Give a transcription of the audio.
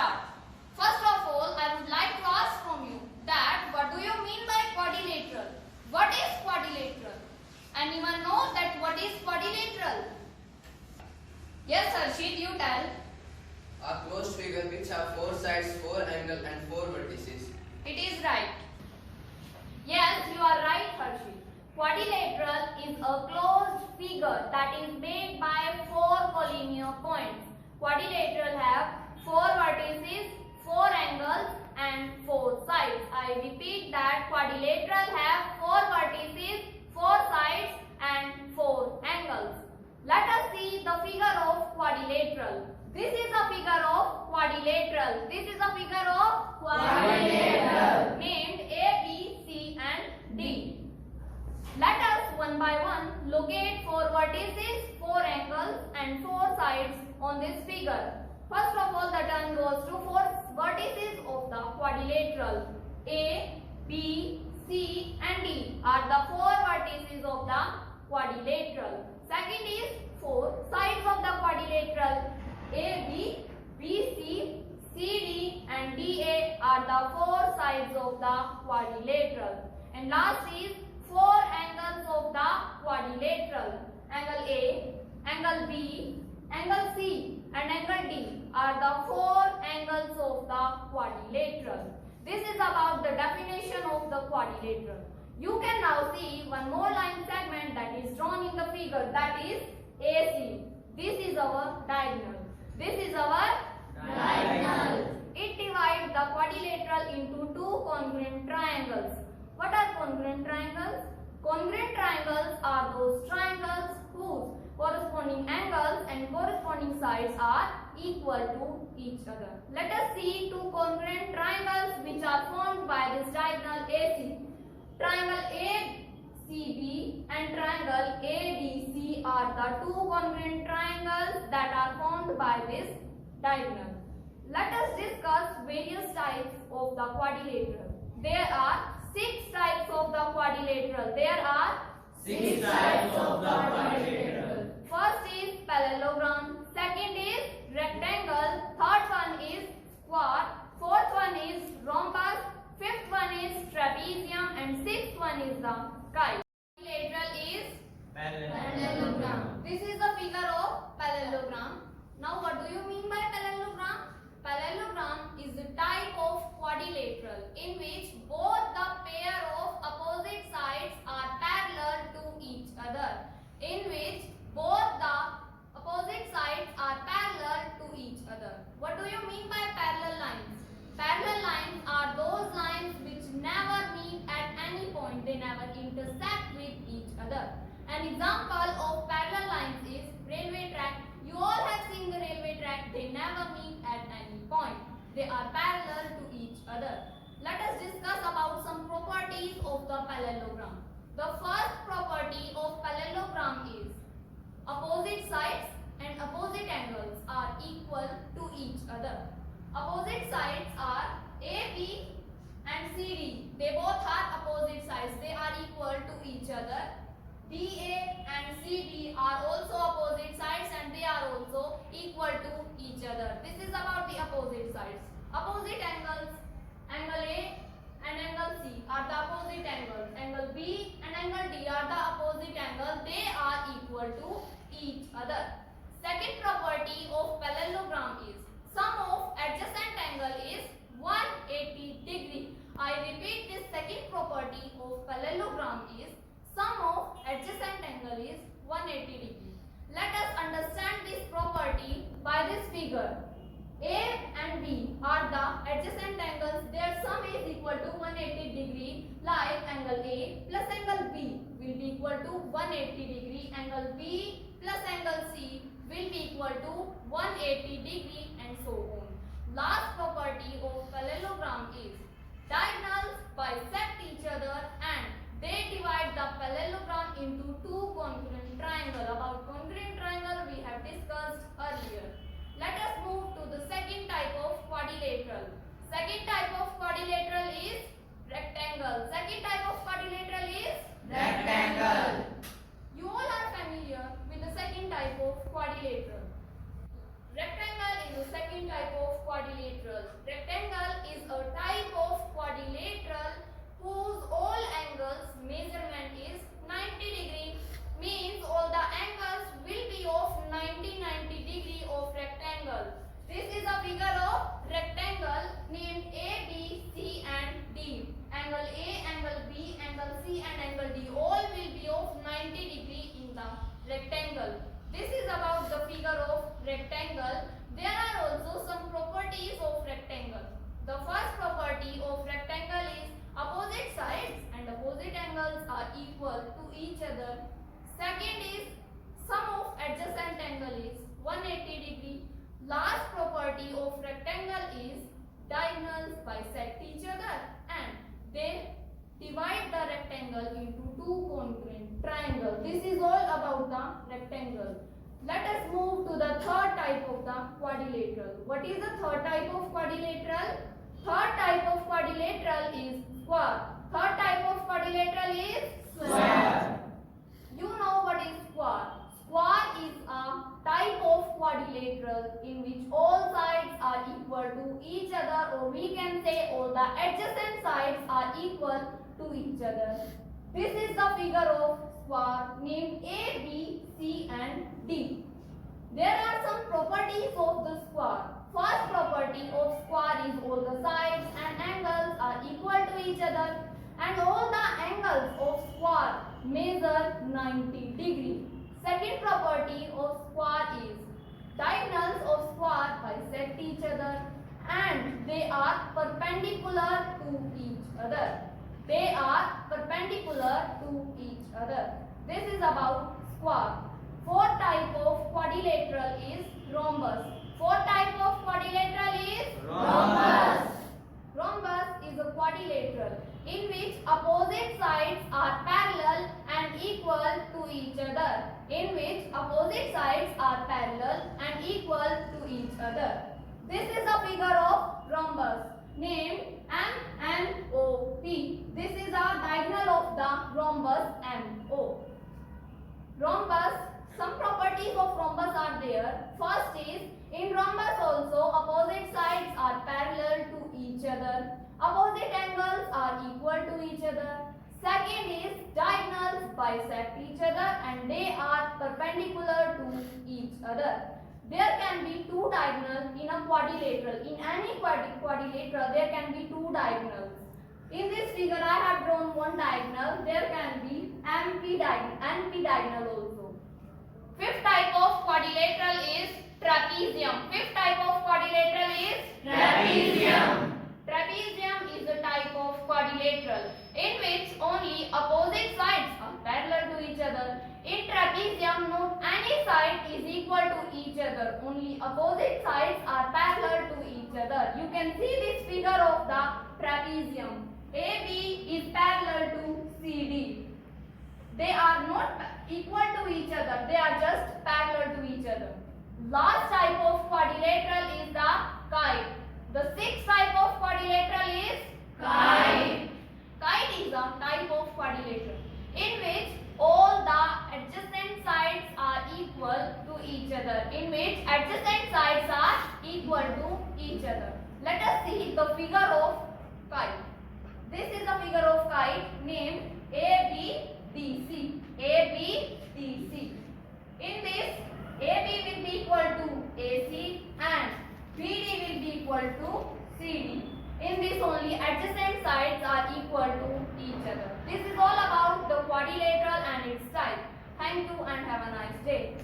start. First of all, I would like to ask from you that what do you mean by quadrilateral? What is quadrilateral? Anyone know that what is quadrilateral? Yes, Harshit, you tell. A closed figure which have 4 sides, 4 angles and 4 vertices. It is right. Yes, you are right, Harshit. Quadrilateral is a closed figure that is made by 4 collinear points. Quadrilateral have 4 vertices, 4 angles and 4 sides. I repeat that quadrilateral have 4 vertices, 4 sides and 4 angles. Let us see the figure of quadrilateral. This is a figure of quadrilateral. This is a figure of quadrilateral named A, B, C and D. Let us one by one locate 4 vertices, 4 angles and 4 sides on this figure. First of all, the turn goes to 4 vertices of the quadrilateral. A, B, C and D are the 4 vertices of the quadrilateral. Second is 4 sides of the quadrilateral. A, B, B, C, C, D and D, A are the 4 sides of the quadrilateral. And last is 4 angles of the quadrilateral. Angle A, angle B, angle C and angle D are the 4 angles of the quadrilateral. This is about the definition of the quadrilateral. You can now see one more line segment that is drawn in the figure, that is AC. This is our diagonal. This is our diagonal. It divides the quadrilateral into 2 congruent triangles. What are congruent triangles? Congruent triangles are those triangles whose corresponding angles and corresponding sides are equal to each other. Let us see 2 congruent triangles which are formed by this diagonal AC. Triangle ACB and triangle ADC are the 2 congruent triangles that are formed by this diagonal. Let us discuss various types of the quadrilateral. There are 6 types of the quadrilateral. There are 6 types of the quadrilateral. First is parallelogram, second is rectangle, third one is square, fourth one is rhombus, fifth one is trapezium and sixth one is the kite. Quadrilateral is parallelogram. This is the figure of parallelogram. Now what do you mean by parallelogram? Parallelogram is the type of quadrilateral in which both the pair of opposite sides are parallel to each other. In which both the opposite sides are parallel to each other. What do you mean by parallel lines? Parallel lines are those lines which never meet at any point. They never intersect with each other. An example of parallel lines is railway track. You all have seen the railway track. They never meet at any point. They are parallel to each other. Let us discuss about some properties of the parallelogram. The first property of parallelogram is opposite sides and opposite angles are equal to each other. Opposite sides are AB and CD. They both are opposite sides. They are equal to each other. DA and CD are also opposite sides and they are also equal to each other. This is about the opposite sides. Opposite angles, angle A and angle C are the opposite angles. Angle B and angle D are the opposite angles. They are equal to each other. Second property of parallelogram is sum of adjacent angle is 180 degree. I repeat, this second property of parallelogram is sum of adjacent angle is 180 degree. Let us understand this property by this figure. A and B are the adjacent angles. Their sum is equal to 180 degree, like angle A plus angle B will be equal to 180 degree. Angle B plus angle C will be equal to 180 degree and so on. Last property of parallelogram is diagonals bisect each other and they divide the parallelogram into 2 congruent triangles. About congruent triangle we have discussed earlier. Let us move to the second type of quadrilateral. Second type of quadrilateral is rectangle. Second type of quadrilateral is Rectangle. You all are familiar with the second type of quadrilateral. Rectangle is the second type of quadrilateral Rectangle is a type of quadrilateral whose all angles measurement is 90 degree. Means all the angles will be of 90 degree of rectangle. This is a figure of rectangle named A, B, C and D. Angle A, angle B, angle C and angle D all will be of 90 degree in the rectangle. This is about the figure of rectangle. There are also some properties of rectangle. The first property of rectangle is opposite sides and opposite angles are equal to each other. Second is sum of adjacent angle is 180 degree. Last property of rectangle is diagonals bisect each other and they divide the rectangle into two congruent triangles. This is all about the rectangle. Let us move to the third type of the quadrilateral. What is the third type of quadrilateral? Third type of quadrilateral is square. Third type of quadrilateral is Square. You know what is square. Square is a type of quadrilateral in which all sides are equal to each other, or we can say all the adjacent sides are equal to each other. This is the figure of square named A, B, C and D. There are some properties of the square. First property of square is all the sides and angles are equal to each other and all the angles of square measure 90 degree. Second property of square is diagonals of square bisect each other and they are perpendicular to each other. They are perpendicular to each other. This is about square. Fourth type of quadrilateral is rhombus. Fourth type of quadrilateral is Rhombus. Rhombus is a quadrilateral in which opposite sides are parallel and equal to each other. In which opposite sides are parallel and equal to each other. This is a figure of rhombus named MNOP. This is a diagonal of the rhombus MO. Rhombus, some properties of rhombus are there. First is, in rhombus also opposite sides are parallel to each other. Opposite angles are equal to each other. Second is, diagonals bisect each other and they are perpendicular to each other. There can be two diagonals in a quadrilateral. In any quadrilateral, there can be two diagonals. In this figure, I have drawn one diagonal. There can be NP diagonal also. Fifth type of quadrilateral is trapezium. Fifth type of quadrilateral is Trapezium. Trapezium is a type of quadrilateral in which only opposite sides are parallel to each other. In trapezium, not any side is equal to each other. Only opposite sides are parallel to each other. You can see this figure of the trapezium. AB is parallel to CD. They are not equal to each other. They are just parallel to each other. Last type of quadrilateral is the kite. The sixth type of quadrilateral is Kite. Kite is a type of quadrilateral in which all the adjacent sides are equal to each other. In which adjacent sides are equal to each other. Let us see the figure of kite. This is a figure of kite named ABDC. ABDC. In this, AB will be equal to AC and BD will be equal to CD. In this only adjacent sides are equal to each other. This is all about the quadrilateral and its type. Thank you and have a nice day.